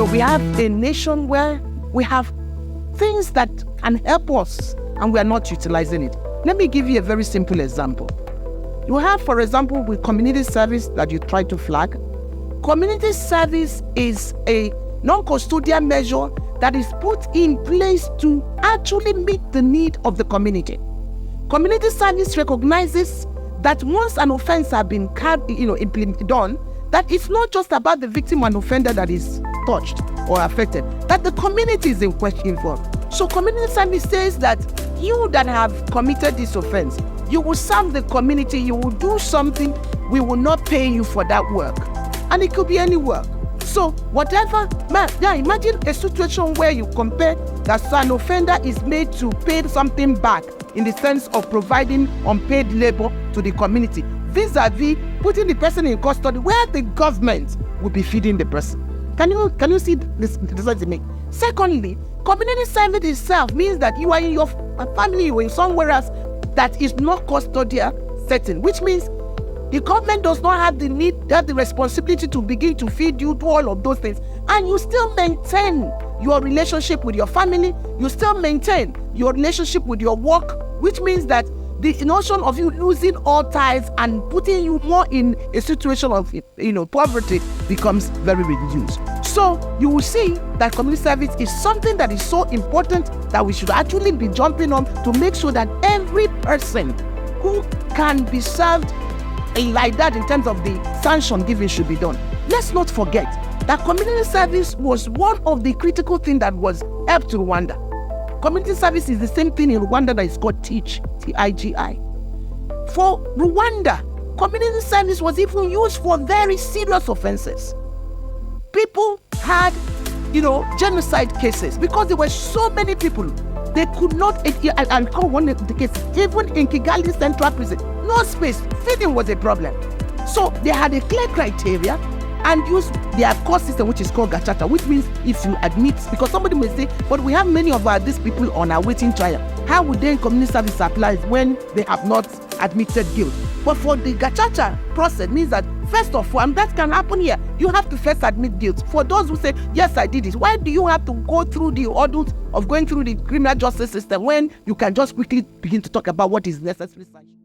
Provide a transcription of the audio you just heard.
we have a nation where we have things that can help us and we are not utilizing it. Let me give you a very simple example. You have, for example, with community service that you try to flag. Community service is a non-custodial measure that is put in place to actually meet the need of the community. Community service recognizes that once an offense has been done, that it's not just about the victim and offender that is touched or affected, that the community is in question for. So community service says that you that have committed this offense, you will serve the community, you will do something, we will not pay you for that work. And it could be any work. So whatever, imagine a situation where you compare that an offender is made to pay something back in the sense of providing unpaid labor to the community, vis-a-vis putting the person in custody where the government will be feeding the person. Can you see this difference it makes? Secondly, community service itself means that you are in your family, you are in somewhere else that is not custodial setting, which means the government does not have the need, have the responsibility to begin to feed you, do all of those things. And you still maintain your relationship with your family, you still maintain your relationship with your work, which means that the notion of you losing all ties and putting you more in a situation of poverty becomes very reduced. So you will see that community service is something that is so important that we should actually be jumping on to make sure that every person who can be served like that in terms of the sanction giving should be done. Let's not forget that community service was one of the critical things that was helped to Rwanda. Community service is the same thing in Rwanda that is called TIGI. For Rwanda, community service was even used for very serious offenses. People had, genocide cases because there were so many people. They could not, and call one of the cases, even in Kigali Central Prison, no space, feeding was a problem. So they had a clear criteria and used their court system, which is called Gachata, which means if you admit, because somebody may say, but we have many of these people on our waiting trial. How would then community service apply when they have not admitted guilt? But for the Gachata process means that first of all, and that can happen here, you have to first admit guilt. For those who say, yes, I did it, why do you have to go through the ordeal of going through the criminal justice system when you can just quickly begin to talk about what is necessary sanction?